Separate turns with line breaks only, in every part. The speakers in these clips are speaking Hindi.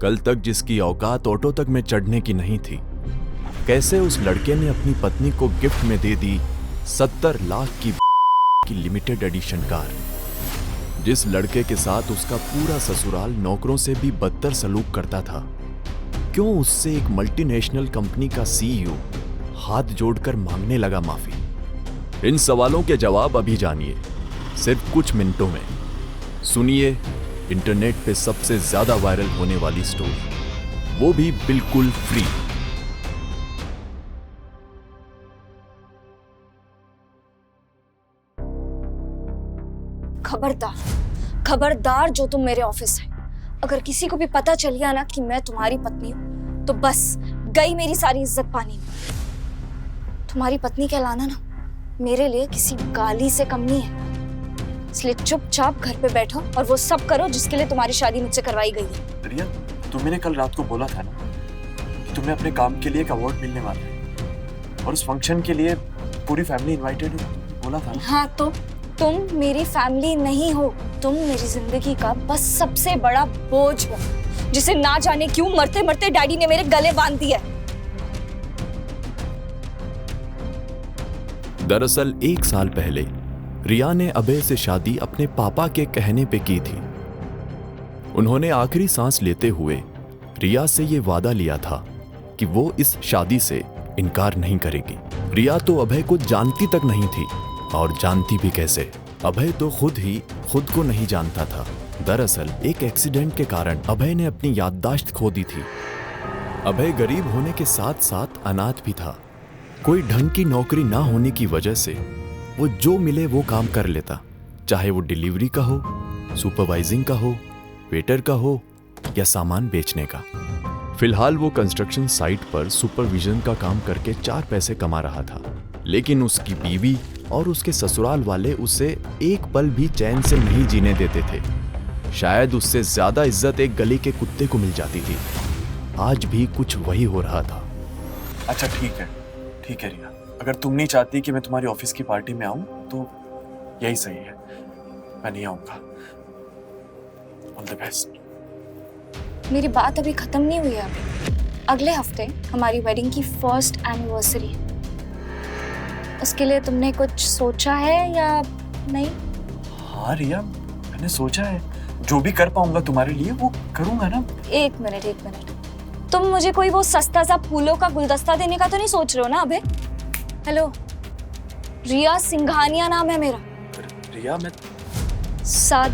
कल तक जिसकी औकात ऑटो तक में चढ़ने की नहीं थी, कैसे उस लड़के ने अपनी पत्नी को गिफ्ट में दे दी 70 लाख की लिमिटेड एडिशन कार। जिस लड़के के साथ उसका पूरा ससुराल नौकरों से भी बदतर सलूक करता था, क्यों उससे एक मल्टीनेशनल कंपनी का सीईओ हाथ जोड़कर मांगने लगा माफी? इन सवालों के जवाब अभी जानिए, सिर्फ कुछ मिनटों में। सुनिए इंटरनेट पे सबसे ज्यादा वायरल होने वाली स्टोरी, वो भी बिल्कुल फ्री।
खबरदार, खबरदार जो तुम मेरे ऑफिस है, अगर किसी को भी पता चल गया ना कि मैं तुम्हारी पत्नी हूं, तो बस गई मेरी सारी इज्जत पानी में। तुम्हारी पत्नी कहलाना ना मेरे लिए किसी गाली से कम नहीं है। इसलिए चुपचाप घर पे बैठो और वो सब करो जिसके लिए तुम्हारी शादी मुझसे करवाई गई है।
रिया, तुमने कल रात को बोला था ना कि तुम्हें अपने काम के लिए एक अवार्ड मिलने वाला है और उस फंक्शन के लिए पूरी फैमिली इनवाइटेड है, बोला था ना?
हाँ, तो तुम मेरी फैमिली नहीं हो, तुम मेरी जिंदगी का बस सबसे बड़ा बोझ हो, जिसे ना जाने क्यों मरते मरते डैडी ने मेरे गले बांध दिया।
दरअसल 1 साल पहले रिया ने अभय से शादी अपने पापा के कहने पे की थी। उन्होंने आखिरी सांस लेते हुए रिया से ये वादा लिया था कि वो इस शादी से इनकार नहीं करेगी। रिया तो अभय को जानती तक नहीं थी, और जानती भी कैसे? अभय तो खुद ही खुद को नहीं जानता था। दरअसल एक एक्सीडेंट के कारण अभय ने अपनी याददाश्त खो दी थी। अभय गरीब होने के साथ साथ अनाथ भी था। कोई ढंग की नौकरी ना होने की वजह से वो जो मिले वो काम कर लेता, चाहे वो डिलीवरी का हो, सुपरवाइजिंग का हो, वेटर का हो या सामान बेचने का। फिलहाल वो कंस्ट्रक्शन साइट पर सुपरविजन का काम करके 4 पैसे कमा रहा था, लेकिन उसकी बीवी और उसके ससुराल वाले उसे एक पल भी चैन से नहीं जीने देते थे। शायद उससे ज्यादा इज्जत एक गली के कुत्ते को मिल जाती थी। आज भी कुछ वही हो रहा था।
अच्छा ठीक है रिया, अगर तुम नहीं चाहती कि मैं तुम्हारी ऑफिस की पार्टी में आऊं तो यही सही है, मैं नहीं आऊंगा। All the best.
मेरी बात अभी खत्म नहीं हुई है। अगले हफ्ते हमारी वेडिंग की फर्स्ट एनिवर्सरी है। उसके लिए तुमने कुछ सोचा है या नहीं?
हाँ रिया, मैंने सोचा है, जो भी कर पाऊंगा तुम्हारे लिए वो करूंगा ना।
एक मिनट, तुम मुझे कोई वो सस्ता सा फूलों का गुलदस्ता देने का तो नहीं सोच रहे हो ना? अबे हेलो, रिया सिंघानिया नाम है मेरा।
रिया, मैं
7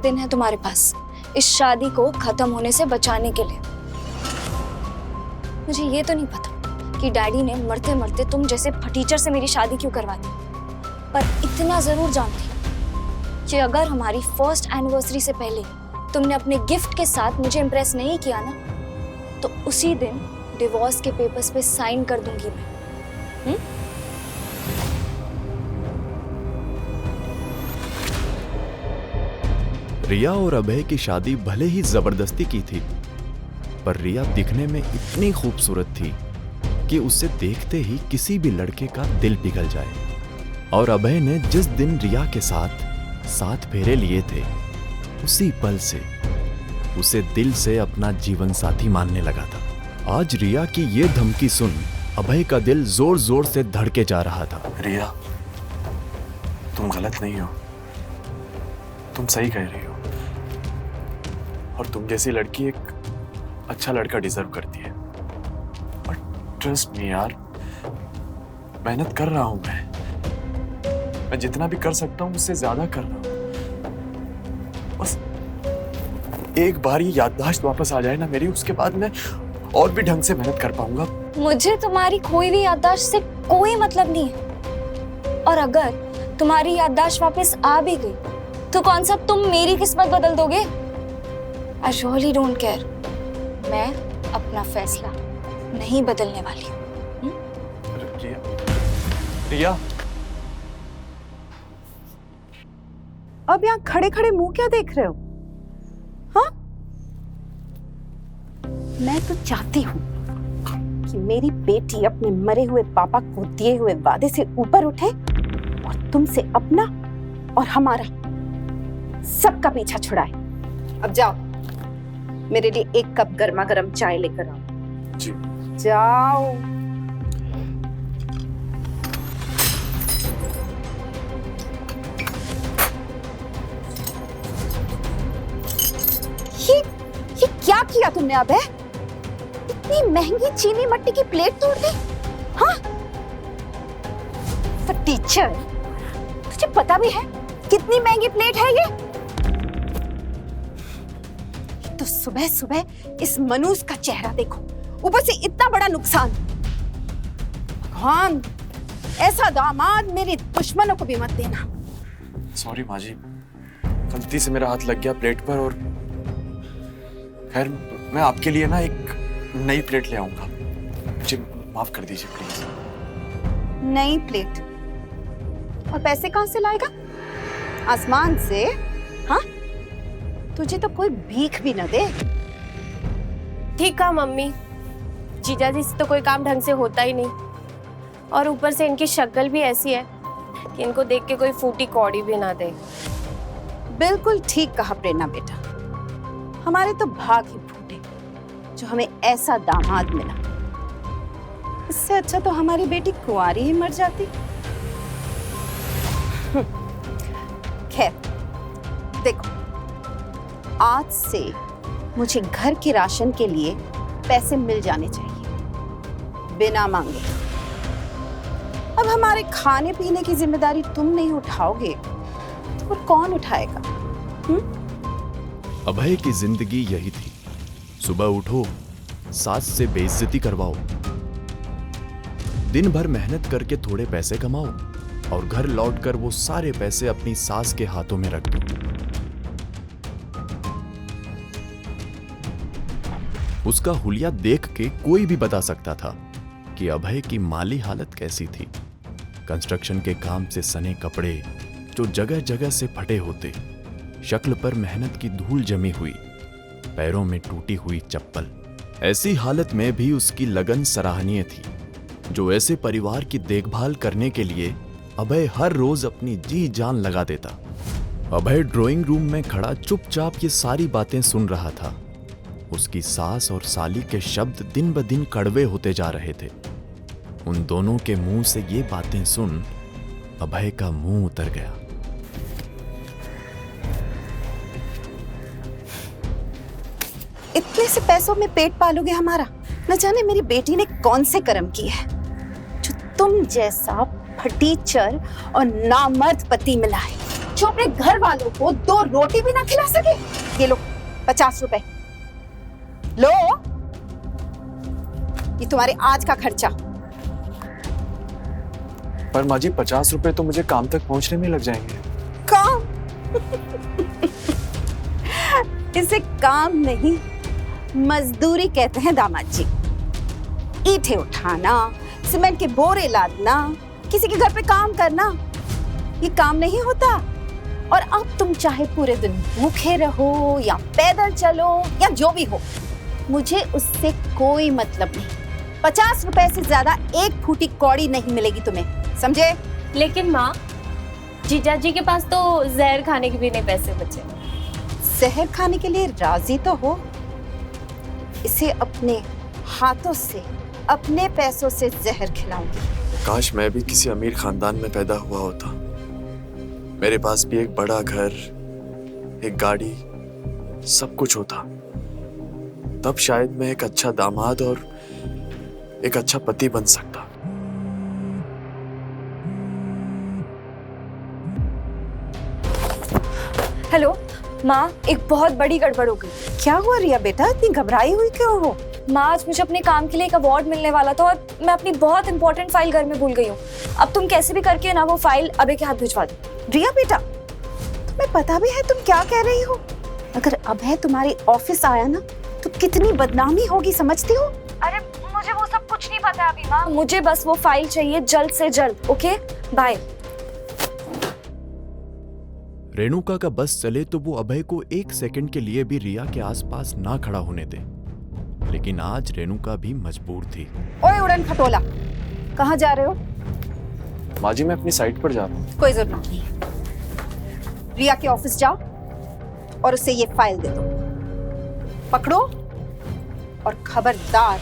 दिन है तुम्हारे पास इस शादी को खत्म होने से बचाने के लिए। मुझे ये तो नहीं पता कि डैडी ने मरते मरते तुम जैसे फटीचर से मेरी शादी क्यों करवा दी, पर इतना जरूर जानती हूँ कि अगर हमारी फर्स्ट एनिवर्सरी से पहले तुमने अपने गिफ्ट के साथ मुझे इम्प्रेस नहीं किया ना, तो उसी दिन डिवोर्स के पेपर्स पे साइन कर दूंगी मैं।
रिया और अभय की शादी भले ही जबरदस्ती की थी, पर रिया दिखने में इतनी खूबसूरत थी कि उसे देखते ही किसी भी लड़के का दिल पिघल जाए। और अभय ने जिस दिन रिया के साथ 7 फेरे लिए थे, उसी पल से उसे दिल से अपना जीवन साथी मानने लगा था। आज रिया की ये धमकी सुन अभय का दिल जोर जोर से धड़के जा रहा था।
रिया, तुम गलत नहीं हो, तुम सही कह रही हो, और तुम जैसी लड़की एक अच्छा लड़का डिजर्व करती है। और ट्रस्ट मी यार, मेहनत कर रहा हूं मैं जितना भी कर सकता हूं उससे ज्यादा कर रहा हूं। बस एक बार ये याददाश्त वापस आ जाए ना मेरी, उसके बाद मैं और भी ढंग से मेहनत कर पाऊंगा।
मुझे तुम्हारी खोई हुई याददाश्त से कोई मतलब नहीं है, और अगर तुम्हारी याददाश्त वापस आ भी गई तो कौन सा तुम मेरी किस्मत बदल दोगे? I really don't care. मैं अपना फैसला नहीं बदलने वाली हूँ।
रिया,
अब यहाँ खड़े खड़े मुंह क्या देख रहे हो? हाँ, मैं तो चाहती हूँ कि मेरी बेटी अपने मरे हुए पापा को दिए हुए वादे से ऊपर उठे और तुमसे अपना और हमारा सबका पीछा छुड़ाए। अब जाओ। मेरे लिए 1 कप गर्मा गर्म चाय लेकर आओ।
जी।
जाओ। ये क्या किया तुमने अबे? इतनी महंगी चीनी मट्टी की प्लेट तोड़ दी? हाँ? टीचर, तुझे पता भी है कितनी महंगी प्लेट है ये? तो सुबह सुबह इस मनूस का चेहरा देखो, ऊपर से इतना बड़ा नुकसान। भगवान, ऐसा दामाद मेरे दुश्मनों को भी मत देना।
सॉरी माँ जी, गलती से मेरा हाथ लग गया प्लेट पर, और खैर मैं आपके लिए ना एक नई प्लेट ले आऊंगा। मुझे माफ कर दीजिए प्लीज।
नई प्लेट? और पैसे कहां से लाएगा? आसमान से? हाँ? तुझे तो कोई भीख भी न दे।
ठीक कहा मम्मी, जीजा जी से तो कोई काम ढंग से होता ही नहीं, और ऊपर से इनकी शक्ल भी ऐसी है कि इनको देख के कोई फूटी कौड़ी भी ना दे।
बिल्कुल ठीक कहा प्रेरणा बेटा, हमारे तो भाग ही फूटे जो हमें ऐसा दामाद मिला। इससे अच्छा तो हमारी बेटी कुंवारी ही मर जाती। खैर देखो, आज से मुझे घर के राशन के लिए पैसे मिल जाने चाहिए बिना मांगे। अब हमारे खाने पीने की जिम्मेदारी तुम नहीं उठाओगे तो फिर कौन उठाएगा?
अभय की जिंदगी यही थी, सुबह उठो, सास से बेइज्जती करवाओ, दिन भर मेहनत करके थोड़े पैसे कमाओ और घर लौटकर वो सारे पैसे अपनी सास के हाथों में रख दो। उसका हुलिया देख के कोई भी बता सकता था कि अभय की माली हालत कैसी थी। कंस्ट्रक्शन के काम से सने कपड़े जो जगह जगह से फटे होते, शक्ल पर मेहनत की धूल जमी हुई, पैरों में टूटी हुई चप्पल। ऐसी हालत में भी उसकी लगन सराहनीय थी, जो ऐसे परिवार की देखभाल करने के लिए अभय हर रोज अपनी जी जान लगा देता। अभय ड्राइंग रूम में खड़ा चुपचाप ये सारी बातें सुन रहा था। उसकी सास और साली के शब्द दिन ब दिन कड़वे होते जा रहे थे। उन दोनों के मुंह से ये बातें सुन अभय का मुंह उतर गया।
इतने से पैसों में पेट पालोगे हमारा? न जाने मेरी बेटी ने कौन से कर्म किए हैं जो तुम जैसा फटीचर और नामर्द पति मिला है, जो अपने घर वालों को 2 रोटी भी ना खिला सके। ये लो 50 रुपए लो, ये तुम्हारे आज का खर्चा।
पर माँ जी 50 रुपए तो मुझे काम तक पहुंचने में लग जाएंगे।
काम? इसे काम नहीं, मजदूरी कहते हैं दामाद जी। ईंटें उठाना, सीमेंट के बोरे लादना, किसी के घर पे काम करना, ये काम नहीं होता। और अब तुम चाहे पूरे दिन भूखे रहो या पैदल चलो या जो भी हो, मुझे उससे कोई मतलब नहीं। 50 रुपए से ज्यादा 1 फूटी कौड़ी नहीं मिलेगी तुम्हें, समझे?
लेकिन माँ, जीजा जी के पास तो जहर खाने के भी नहीं पैसे बचे।
जहर खाने के लिए राजी तो हो? इसे अपने हाथों से, अपने पैसों से जहर खिलाऊंगी।
काश मैं भी किसी अमीर खानदान में पैदा हुआ होता। मेरे पास भी एक बड़ा घर, एक गाड़ी, सब कुछ होता। तब शायद मैं एक अच्छा दामाद और एक अच्छा पति बन सकता।
हेलो माँ, एक बहुत बड़ी गड़बड़ हो गई।
क्या हुआ रिया बेटा, इतनी घबराई हुई क्यों हो?
माँ, आज मुझे अपने काम के लिए एक अवार्ड मिलने वाला था और मैं अपनी बहुत इंपॉर्टेंट फाइल घर में भूल गई हूँ। अब तुम कैसे भी करके ना वो फाइल अभय के हाथ भिजवा दो।
रिया बेटा, तुम्हें पता भी है तुम क्या कह रही हो? अगर अभय तुम्हारे ऑफिस आया ना तो कितनी बदनामी होगी, समझती हो?
अरे मुझे वो सब कुछ नहीं पता अभी माँ, मुझे बस वो फाइल चाहिए जल्द से जल्द। Okay bye.
रेणुका का बस चले तो वो अभय को 1 सेकंड के लिए भी रिया के आसपास ना खड़ा होने दे, लेकिन आज रेणुका भी मजबूर थी।
ओए उड़न खटोला, कहाँ जा रहे हो?
माँ जी मैं अपनी साइट पर जा रहा हूँ।
कोई जरूरत नहीं, रिया के ऑफिस जाओ और उसे ये फाइल दे दो। पकड़ो और खबरदार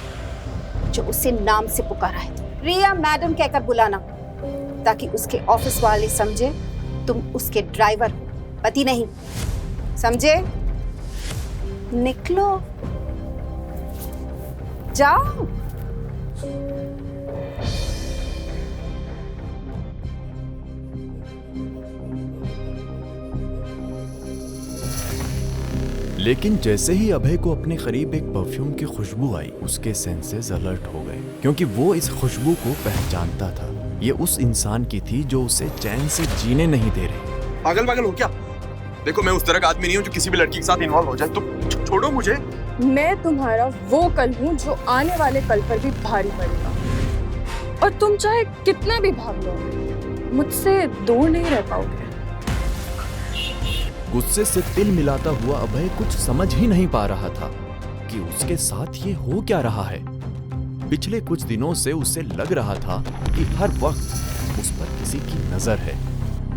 जो उसे नाम से पुकारा है रिया मैडम कहकर बुलाना, ताकि उसके ऑफिस वाले समझे तुम उसके ड्राइवर हो, पति नहीं। समझे? निकलो, जाओ।
लेकिन जैसे ही अभय को अपने करीब एक परफ्यूम की खुशबू आई, उसके सेंसेस अलर्ट हो गए, क्योंकि वो इस खुशबू को पहचानता था। ये उस इंसान की थी जो उसे चैन से जीने नहीं दे रही।
पागल पागल हो क्या? देखो, मैं उस तरह का आदमी नहीं हूँ जो किसी भी लड़की के साथ इन्वॉल्व हो जाए। तो छोड़ो मुझे।
मैं तुम्हारा वो कल हूँ जो आने वाले कल पर भी भारी पड़ेगा, और तुम चाहे कितना भी भाग लो, मुझसे दूर नहीं रह पाओगे।
गुस्से से तिल मिलाता हुआ अभय कुछ समझ ही नहीं पा रहा था कि उसके साथ ये हो क्या रहा है। पिछले कुछ दिनों से उसे लग रहा था कि हर वक्त उस पर किसी की नजर है,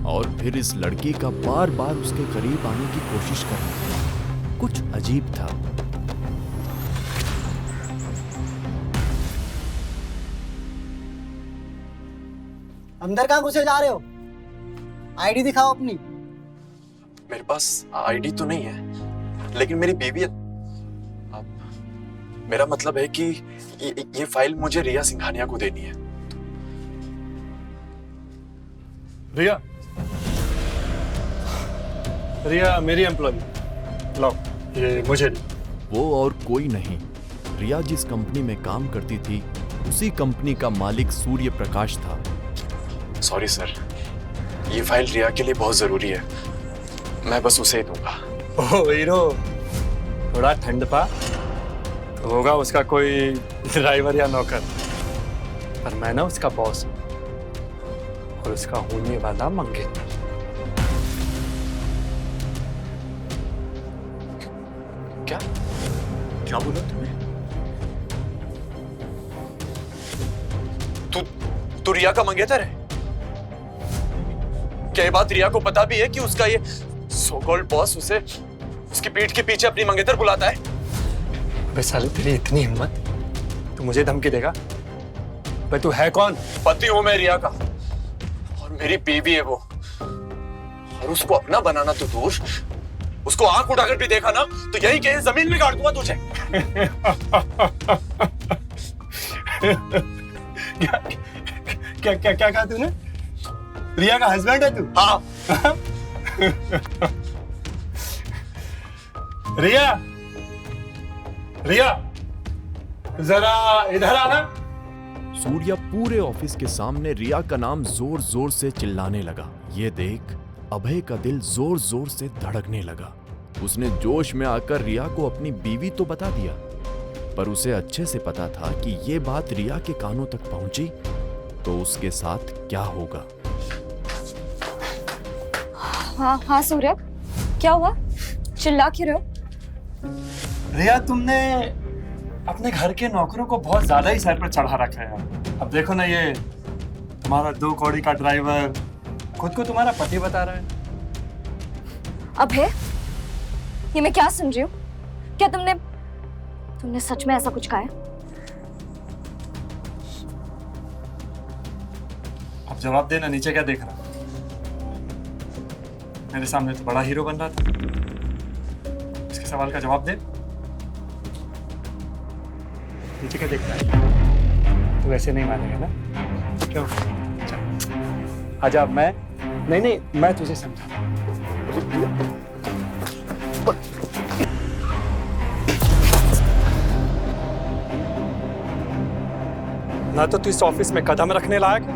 और फिर इस लड़की का बार बार उसके करीब आने की कोशिश करना कुछ अजीब था।
अंदर कहाँ घुसे जा रहे हो? आईडी दिखाओ अपनी।
मेरे पास आईडी तो नहीं है, लेकिन मेरी बीवी है। मेरा मतलब है कि ये फाइल मुझे रिया सिंघानिया को देनी है।
रिया, रिया मेरी एम्प्लॉय। लो, ये मुझे दी।
वो और कोई नहीं, रिया जिस कंपनी में काम करती थी उसी कंपनी का मालिक सूर्य प्रकाश था।
सॉरी सर, ये फाइल रिया के लिए बहुत जरूरी है, मैं बस उसे ही दूंगा।
ओह हीरो, थोड़ा ठंड पा तो होगा उसका कोई ड्राइवर या नौकर, पर मैं ना उसका बॉस हूं, और उसका होने वाला मंगेतर।
क्या क्या बोला तुमने? तू रिया का मंगेतर है? क्या ये बात रिया को पता भी है कि उसका ये सो कॉल्ड बॉस उसे उसकी पीठ के पीछे अपनी मंगेतर बुलाता है?
अबे साले, तेरी इतनी हिम्मत, तू मुझे धमकी देगा? भाई तू है कौन?
पति हूं मैं रिया का, और मेरी बीवी है वो, और उसको अपना बनाना तो दूर, उसको आंख उठाकर भी देखा ना तो यही कहीं जमीन में गाड़ दूंगा तुझे।
क्या कहा तूने? रिया का हस्बैंड है तू?
हाँ।
रिया, रिया जरा इधर आना।
सूर्या पूरे ऑफिस के सामने रिया का नाम जोर जोर से चिल्लाने लगा। ये देख अभय का दिल जोर जोर से धड़कने लगा। उसने जोश में आकर रिया को अपनी बीवी तो बता दिया, पर उसे अच्छे से पता था कि ये बात रिया के कानों तक पहुंची तो उसके साथ क्या होगा।
हाँ सूर्य, क्या हुआ? चिल्ला क्यों रहे हो?
रिया, तुमने अपने घर के नौकरों को बहुत ज्यादा ही सर पर चढ़ा रखा है। अब देखो ना, ये तुम्हारा 2 कौड़ी का ड्राइवर खुद को तुम्हारा पति बता रहा है।
अभय, ये मैं क्या सुन रही हूँ? क्या तुमने सच में ऐसा कुछ कहा है?
अब जवाब देना, नीचे क्या देख रहा? मेरे सामने तो बड़ा हीरो बन रहा था, इसके सवाल का जवाब दे। नीचे क्या देख रहा है? तू ऐसे नहीं मानेगा ना? क्यों? चल आजा। नहीं, मैं तुझे समझा। ना तो तू इस ऑफिस में कदम रखने लायक है,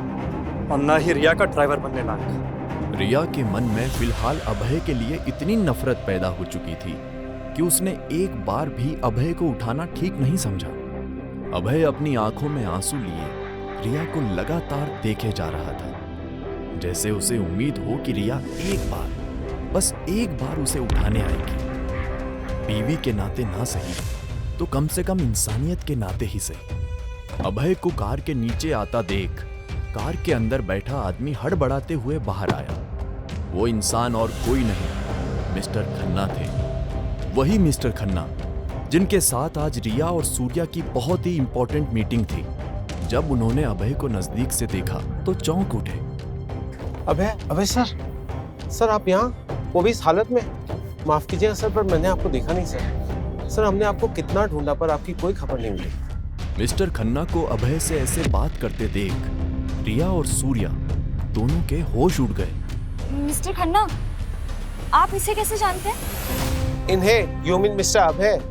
और ना ही रिया का ड्राइवर बनने लायक।
रिया के मन में फिलहाल अभय के लिए इतनी नफरत पैदा हो चुकी थी कि उसने एक बार भी अभय को उठाना ठीक नहीं समझा। अभय अपनी आंखों में आंसू लिए रिया को लगातार देखे जा रहा था, जैसे उसे उम्मीद हो कि रिया एक बार, बस एक बार उसे उठाने आएगी। बीवी के नाते ना सही तो कम से कम इंसानियत के नाते ही सही। अभय को कार के नीचे आता देख कार के अंदर बैठा आदमी हड़बड़ाते हुए बाहर आया। वो इंसान और कोई नहीं, मिस्टर खन्ना थे। वही मिस्टर खन्ना जिनके साथ आज रिया और सूर्या की बहुत ही इंपॉर्टेंट मीटिंग थी। जब उन्होंने अभय को नजदीक से देखा तो चौंक उठे।
अभय सर आप यहाँ, वो भी इस हालत में? माफ कीजिएगा सर, पर मैंने आपको देखा नहीं सर। हमने आपको कितना ढूंढा पर आपकी कोई खबर नहीं मिली।
मिस्टर खन्ना को अभय से ऐसे बात करते देख रिया और सूर्या दोनों के होश उड़ गए।
मिस्टर खन्ना, आप इसे कैसे जानते हैं?
इन्हें, यू मीन मिस्टर अभय?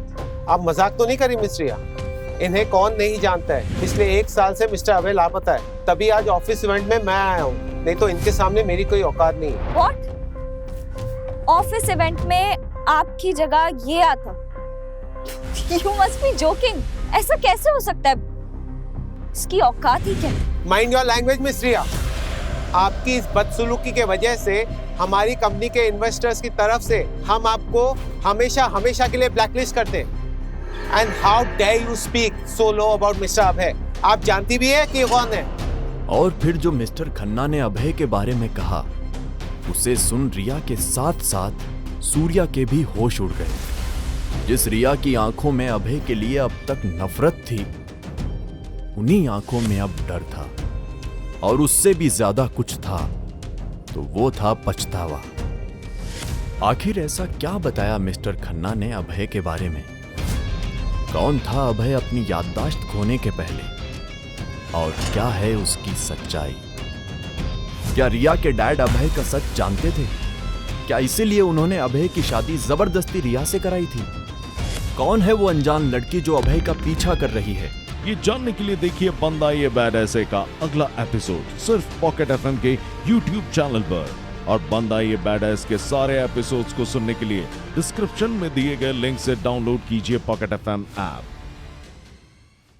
आप मजाक तो नहीं करी मिस रिया? इन्हें कौन नहीं जानता है? पिछले 1 साल से मिस्टर अभय लापता है, तभी आज ऑफिस इवेंट में मैं आया हूँ, नहीं तो इनके सामने मेरी कोई औकात नहीं है।
What? ऑफिस इवेंट में आपकी जगह ये आता? You must be joking. ऐसा कैसे हो सकता है? इसकी औकात ही क्या?
माइंड योर लैंग्वेज मिस रिया। आपकी इस बदसलूकी के वजह से हमारी कंपनी के इन्वेस्टर्स की तरफ से हम आपको हमेशा के लिए ब्लैकलिस्ट करते हैं। And how dare you speak so low about mister Abhay? आप जानती भी है कि कौन है?
और फिर जो मिस्टर खन्ना ने अभय के बारे में कहा, उसे सुन रिया के साथ साथ सूर्या के भी होश उड़ गए। जिस रिया की आंखों में अभय के लिए अब तक नफरत थी, उन्हीं आंखों में अब डर था, और उससे भी ज्यादा कुछ था, तो वो था पछतावा। आखिर ऐसा क्या बताया मिस्टर खन्ना ने अभय के बारे में? कौन था अभय अपनी याददाश्त खोने के पहले, और क्या है उसकी सच्चाई? क्या रिया के डैड अभय का सच जानते थे? क्या इसीलिए उन्होंने अभय की शादी जबरदस्ती रिया से कराई थी? कौन है वो अनजान लड़की जो अभय का पीछा कर रही है?
ये जानने के लिए देखिए बंदा ये बैड ऐसे का अगला एपिसोड सिर्फ पॉकेट एफएम के YouTube चैनल पर। और बंदा ये बैड ऐस के सारे एपिसोड्स को सुनने के लिए डिस्क्रिप्शन में दिए गए लिंक से डाउनलोड कीजिए पॉकेट एफएम ऐप।